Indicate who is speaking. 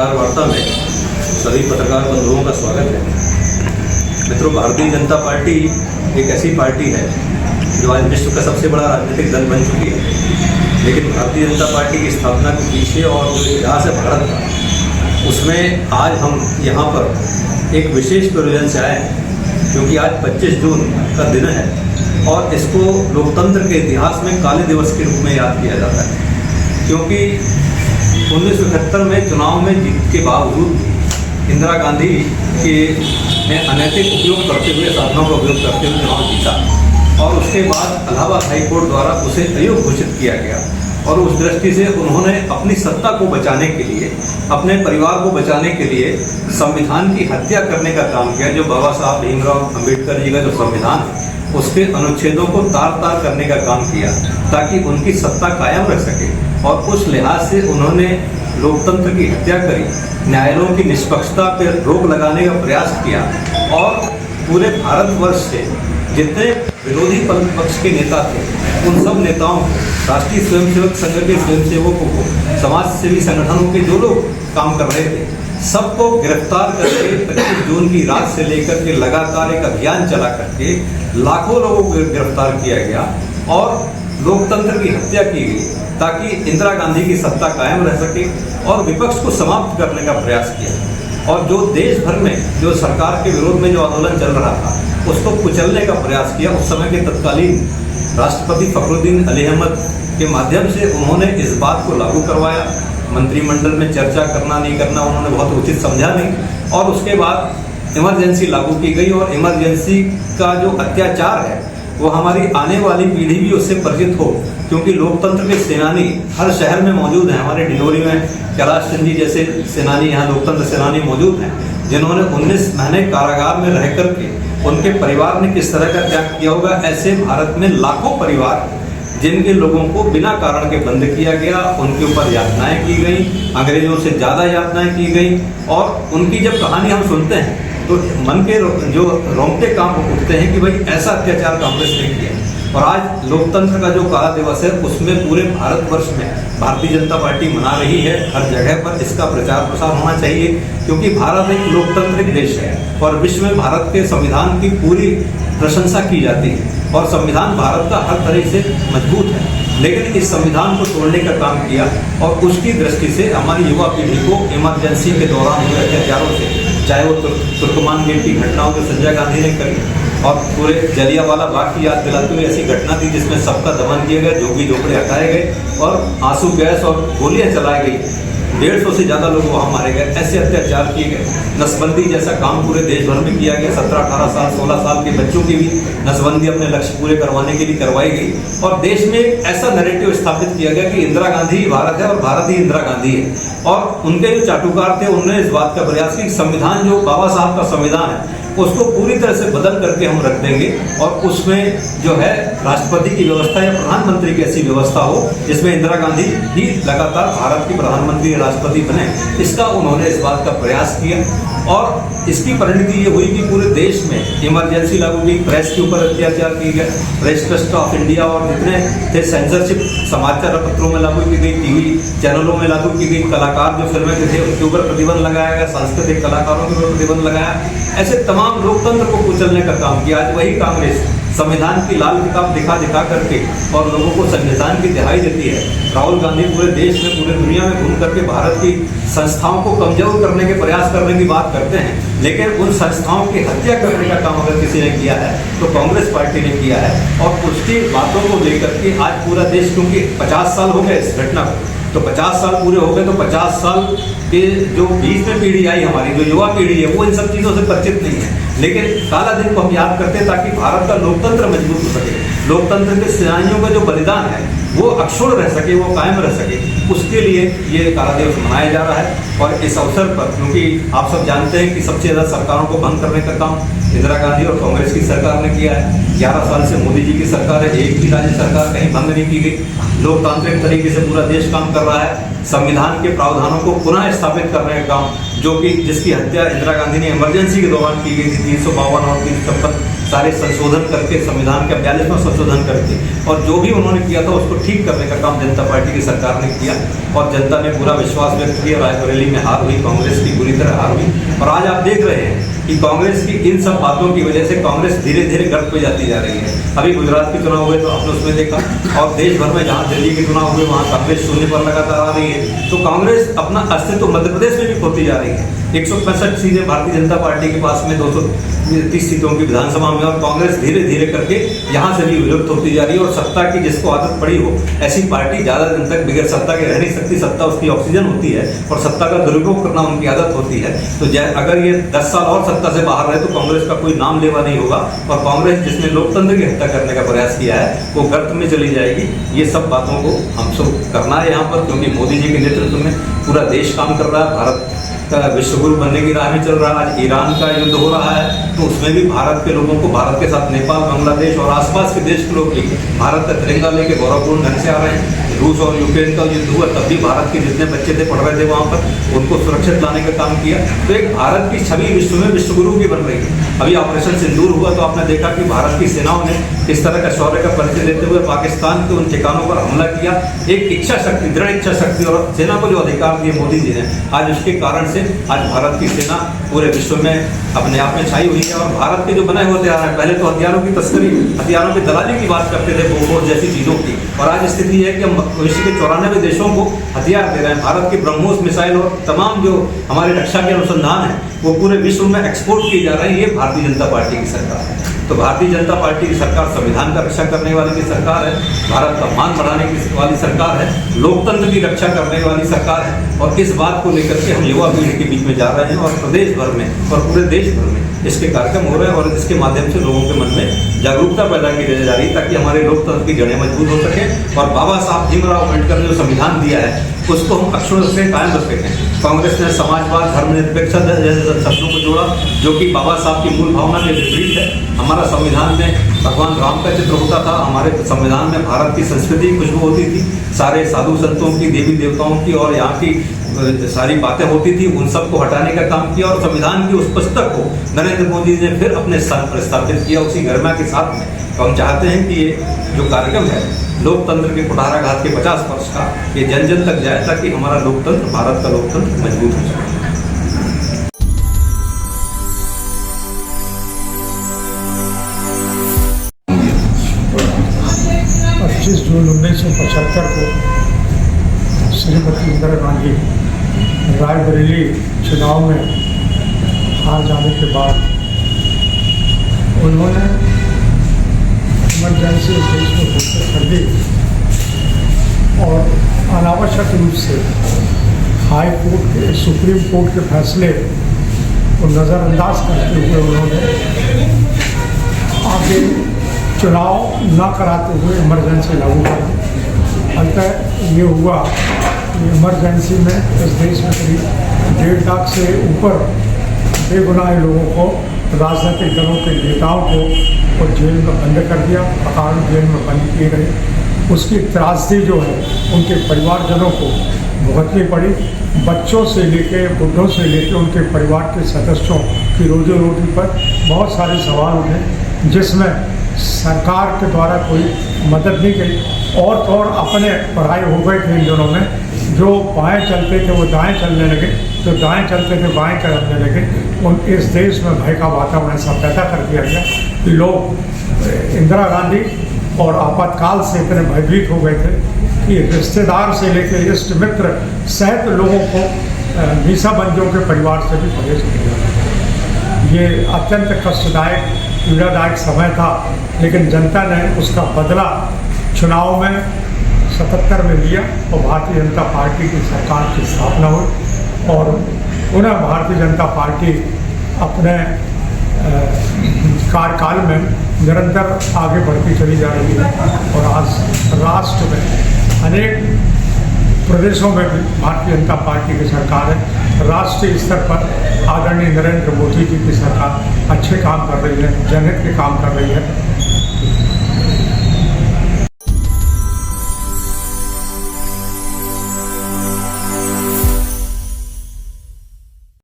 Speaker 1: पत्रकार वार्ता में सभी पत्रकार बंधुओं का स्वागत है। मित्रों, भारतीय जनता पार्टी एक ऐसी पार्टी है जो आज विश्व का सबसे बड़ा राजनीतिक दल बन चुकी है, लेकिन भारतीय जनता पार्टी की स्थापना के पीछे और जो इतिहास है भारत का, उसमें आज हम यहाँ पर एक विशेष प्रयोजन से आए हैं, क्योंकि आज 25 जून का दिन है और इसको लोकतंत्र के इतिहास में काले दिवस के रूप में याद किया जाता है। क्योंकि 1971 में चुनाव में जीत के बावजूद इंदिरा गांधी के ने अनैतिक उपयोग करते हुए, साधनों का उपयोग करते हुए चुनाव जीता और उसके बाद इलाहाबाद हाई कोर्ट द्वारा उसे अयोग्य घोषित किया गया। और उस दृष्टि से उन्होंने अपनी सत्ता को बचाने के लिए, अपने परिवार को बचाने के लिए संविधान की हत्या करने का काम किया। जो बाबा साहब भीमराव अम्बेडकर जी का जो संविधान है, उसके अनुच्छेदों को तार तार करने का काम किया ताकि उनकी सत्ता कायम रह सके। और उस लिहाज से उन्होंने लोकतंत्र की हत्या करी, न्यायालयों की निष्पक्षता पर रोक लगाने का प्रयास किया और पूरे भारतवर्ष से जितने विरोधी पक्ष के नेता थे, उन सब नेताओं को, राष्ट्रीय स्वयंसेवक संघ के स्वयंसेवकों को, समाज सेवी संगठनों के जो लोग काम कर रहे थे, सबको गिरफ्तार करके 25 जून की रात से लेकर के लगातार एक अभियान चला करके लाखों लोगों को गिरफ्तार किया गया और लोकतंत्र की हत्या की गई ताकि इंदिरा गांधी की सत्ता कायम रह सके और विपक्ष को समाप्त करने का प्रयास किया। और जो देश भर में जो सरकार के विरोध में जो आंदोलन चल रहा था, उसको कुचलने का प्रयास किया। उस समय के तत्कालीन राष्ट्रपति फखरुद्दीन अली अहमद के माध्यम से उन्होंने इस बात को लागू करवाया। मंत्रिमंडल में चर्चा करना नहीं करना उन्होंने बहुत उचित समझा नहीं, और उसके बाद इमरजेंसी लागू की गई। और इमरजेंसी का जो अत्याचार है वो हमारी आने वाली पीढ़ी भी उससे परिचित हो, क्योंकि लोकतंत्र के सेनानी हर शहर में मौजूद हैं। हमारे डिंडोरी में कैलाश चंद जी जैसे सेनानी, यहाँ लोकतंत्र सेनानी मौजूद हैं, जिन्होंने 19 महीने कारागार में रह करके उनके परिवार ने किस तरह का त्याग किया होगा। ऐसे भारत में लाखों परिवार जिनके लोगों को बिना कारण के बंद किया गया, उनके ऊपर यातनाएं की गई, अंग्रेजों से ज़्यादा यातनाएं की गई। और उनकी जब कहानी हम सुनते हैं तो मन के जो रोंगटे काम उठते हैं कि भाई ऐसा अत्याचार कांग्रेस ने किया। और आज लोकतंत्र का जो काला दिवस है, उसमें पूरे भारतवर्ष में भारतीय जनता पार्टी मना रही है। हर जगह पर इसका प्रचार प्रसार होना चाहिए, क्योंकि भारत एक लोकतांत्रिक देश है और विश्व में भारत के संविधान की पूरी प्रशंसा की जाती है और संविधान भारत का हर तरह से मजबूत है। लेकिन इस संविधान को तोड़ने का काम किया और उसकी दृष्टि से हमारी युवा पीढ़ी को इमरजेंसी के दौरान हुए अत्याचारों से, चाहे वो तुर्कमान गेट की घटनाओं जो संजय गांधी ने करी और पूरे जलियांवाला बाग की याद दिलाते हुए ऐसी घटना थी जिसमें सबका दमन किया गया, झोंपड़ी झोपड़े हटाए गए और आंसू गैस और गोलियां चलाई गई। 150 से ज़्यादा लोग वहाँ मारे गए, ऐसे अत्याचार किए गए। नसबंदी जैसा काम पूरे देश भर में किया गया। 17, 18 साल, 16 साल के बच्चों की भी नसबंदी अपने लक्ष्य पूरे करवाने के लिए करवाई गई। और देश में एक ऐसा नैरेटिव स्थापित किया गया कि इंदिरा गांधी ही भारत है और भारत ही इंदिरा गांधी है। और उनके जो चाटुकार थे, उन्होंने इस बात का प्रयास कि संविधान जो बाबा साहब का संविधान है उसको पूरी तरह से बदल करके हम रख देंगे और उसमें जो है राष्ट्रपति की व्यवस्था या प्रधानमंत्री की ऐसी व्यवस्था हो जिसमें इंदिरा गांधी ही लगातार भारत की प्रधानमंत्री या राष्ट्रपति बने। इसका उन्होंने इस बात का प्रयास किया और इसकी परिणति ये हुई कि पूरे देश में इमरजेंसी लागू की, प्रेस के ऊपर अत्याचार किए गए, प्रेस ट्रस्ट ऑफ इंडिया और जितने थे सेंसरशिप समाचार पत्रों में लागू की गई, टीवी चैनलों में लागू की गई, कलाकार जो फिल्में थे उनके ऊपर प्रतिबंध लगाया गया, सांस्कृतिक कलाकारों के ऊपर प्रतिबंध लगाया। ऐसे तमाम लोकतंत्र को कुचलने का काम किया। आज वही कांग्रेस संविधान की लाल किताब दिखा दिखा करके और लोगों को संविधान की दिहाई देती है। राहुल गांधी पूरे देश में, पूरे दुनिया में घूम करके भारत की संस्थाओं को कमजोर करने के प्रयास करने की बात करते हैं, लेकिन उन संस्थाओं की हत्या करने का काम अगर किसी ने किया है तो कांग्रेस पार्टी ने किया है। और उसकी बातों को लेकर के आज पूरा देश, क्योंकि 50 साल हो गए इस घटना को, तो 50 साल पूरे हो गए, तो 50 साल के जो बीच में पीढ़ी आई हमारी, जो युवा पीढ़ी है, वो इन सब चीज़ों से परिचित नहीं है। लेकिन काला दिन को हम याद करते हैं ताकि भारत का लोकतंत्र मजबूत हो सके, लोकतंत्र के सेनानियों का जो बलिदान है वो अक्षुण्ण रह सके, वो कायम रह सके, उसके लिए ये काला दिवस मनाया जा रहा है। और इस अवसर पर, क्योंकि आप सब जानते हैं कि सबसे ज़्यादा सरकारों को भंग करने का काम इंदिरा गांधी और कांग्रेस की सरकार ने किया है। 11 साल से मोदी जी की सरकार है, एक भी राज्य सरकार कहीं भंग नहीं की गई। लोकतांत्रिक तरीके से पूरा देश काम कर रहा है। संविधान के प्रावधानों को पुनः स्थापित करने का काम जो कि जिसकी हत्या इंदिरा गांधी ने इमरजेंसी के दौरान की गई थी 352 और 356 सारे संशोधन करके, संविधान का 42वां संशोधन करके, और जो भी उन्होंने किया था उसको ठीक करने का काम जनता पार्टी की सरकार ने किया और जनता ने पूरा विश्वास व्यक्त किया। रायबरेली में हार हुई, कांग्रेस की बुरी तरह हार हुई और आज आप देख रहे हैं कि कांग्रेस की इन सब बातों की वजह से कांग्रेस धीरे धीरे गर्त पे जाती जा रही है। अभी गुजरात के चुनाव हुए तो आपने उसमें देखा, और देश भर में जहाँ दिल्ली के चुनाव हुए वहाँ कांग्रेस शून्य पर लगातार आ रही है। तो कांग्रेस अपना अस्तित्व मध्य प्रदेश में भी खोती जा रही है। 165 सीटें भारतीय जनता पार्टी के पास में 230 सीटों की विधानसभा में, और कांग्रेस धीरे धीरे करके यहाँ से भी विलुप्त होती जा रही है। और सत्ता की जिसको आदत पड़ी हो, ऐसी पार्टी ज़्यादा दिन तक बगैर सत्ता के रह नहीं सकती। सत्ता उसकी ऑक्सीजन होती है और सत्ता का दुरुपयोग करना उनकी आदत होती है। तो अगर ये 10 साल और सत्ता से बाहर रहे तो कांग्रेस का कोई नाम लेवा नहीं होगा, और कांग्रेस जिसने लोकतंत्र की हत्या करने का प्रयास किया है वो गर्त में चली जाएगी। ये सब बातों को हम सब करना है यहाँ पर, क्योंकि मोदी जी के नेतृत्व में पूरा देश काम कर रहा है। भारत का विश्व गुरु बनने की राह में चल रहा है। आज ईरान का युद्ध हो रहा है तो उसमें भी भारत के लोगों को, भारत के साथ नेपाल, बांग्लादेश और आसपास के देश के लोग भी भारत का तिरंगा लेके गौरवपूर्ण ढंग से आ रहे हैं। रूस और यूक्रेन का युद्ध हुआ तब भी भारत के जितने बच्चे थे, पढ़ रहे थे वहाँ पर, उनको सुरक्षित लाने का काम किया। तो एक भारत की छवि विश्व में विश्व गुरु की बन रही है। अभी ऑपरेशन सिंदूर हुआ तो आपने देखा कि भारत की सेनाओं ने किस तरह का शौर्य का परिचय देते हुए पाकिस्तान के उन ठिकानों पर हमला किया। एक इच्छा शक्ति, दृढ़ इच्छा शक्ति, और सेना को जो अधिकार दिए मोदी जी ने, आज उसके कारण से आज भारत की सेना पूरे विश्व में अपने आप में छाई हुई है। और भारत के जो बने हुए हथियार हैं, पहले तो हथियारों की तस्करी, हथियारों की दलाली की बात करते थे, बोफोर्स जैसी चीज़ों की, और आज स्थिति है कि हम विश्व के 94 देशों को हथियार दे रहे हैं। भारत की ब्रह्मोस मिसाइल और तमाम जो हमारे रक्षा के अनुसंधान है वो पूरे विश्व में एक्सपोर्ट किए जा रहे हैं। ये भारतीय जनता पार्टी की सरकार है। तो भारतीय जनता पार्टी की सरकार संविधान का रक्षा करने वाली की सरकार है, भारत का मान बढ़ाने की वाली सरकार है, लोकतंत्र की रक्षा करने वाली सरकार है। और इस बात को लेकर के हम युवा पीढ़ी के बीच में जा रहे हैं और प्रदेश भर में और पूरे देश भर में इसके कार्यक्रम हो रहे हैं, और इसके माध्यम से लोगों के मन में जागरूकता पैदा की जा रही है ताकि हमारे लोकतंत्र की जड़ें मजबूत हो सके। और बाबा साहब भीमराव अम्बेडकर ने जो संविधान दिया है उसको हम अक्षुण्ण से कायम रख सकें। कांग्रेस ने समाजवाद, धर्मनिरपेक्षता जैसे शब्दों को जोड़ा जो कि बाबा साहब की मूल भावना के विपरीत है। हमारा संविधान में भगवान राम का चित्र होता था, हमारे संविधान में भारत की संस्कृति की खुशबू होती थी, सारे साधु संतों की, देवी देवताओं की और यहाँ की सारी बातें होती थी, उन सबको हटाने का काम किया। और संविधान की उस पुस्तक को नरेंद्र मोदी ने फिर अपने स्थान पर स्थापित किया उसी गरिमा के साथ में। तो हम चाहते हैं कि ये जो कार्यक्रम है लोकतंत्र के कुठाराघात के 50 वर्ष का, ये जन जन तक जाए ताकि हमारा लोकतंत्र, भारत का लोकतंत्र मजबूत हो सके।
Speaker 2: 25 जून 1975 को श्रीमती इंदिरा गांधी रायबरेली चुनाव में हार जाने के बाद उन्होंने इमरजेंसी देश में घोषणा कर दी और अनावश्यक रूप से हाई कोर्ट के, सुप्रीम कोर्ट के फैसले को नज़रअंदाज करते हुए उन्होंने आगे चुनाव न कराते हुए इमरजेंसी लागू कर दी। अंततः ये हुआ कि इमरजेंसी में इस देश में करीब 1.5 लाख से ऊपर बेगुनाह लोगों को, राजनीतिक दलों के नेताओं को जेल में बंद कर दिया, अकारण जेल में बंद किए गए। उसकी त्रासदी जो है उनके परिवारजनों को भुगतनी पड़ी। बच्चों से लेके, बुढ़ों से लेके उनके परिवार के सदस्यों की रोजी रोटी पर बहुत सारे सवाल उठे, जिसमें सरकार के द्वारा कोई मदद नहीं की। और तो और अपने पढ़ाई हो गए थे इन दिनों में, जो बाएं चलते थे वो दाएं चलने लगे, जो दाएं चलते थे बाएं चलने लगे। उन इस देश में भय का वातावरण ऐसा पैदा कर दिया गया कि लोग इंदिरा गांधी और आपातकाल से इतने भयभीत हो गए थे कि रिश्तेदार से लेकर इष्ट मित्र सहित लोगों को मीसाबंदियों के परिवार से भी परहेज किया। ये अत्यंत कष्टदायक, पीड़ादायक समय था, लेकिन जनता ने उसका बदला चुनाव में 77 में लिया और भारतीय जनता पार्टी की सरकार की स्थापना हुई। और पुनः भारतीय जनता पार्टी अपने कार्यकाल में निरंतर आगे बढ़ती चली जा रही है और आज राष्ट्र में अनेक प्रदेशों में भी भारतीय जनता पार्टी की सरकार है। राष्ट्रीय स्तर पर आदरणीय नरेंद्र मोदी जी की सरकार अच्छे काम कर रही है, जनहित के काम कर रही है।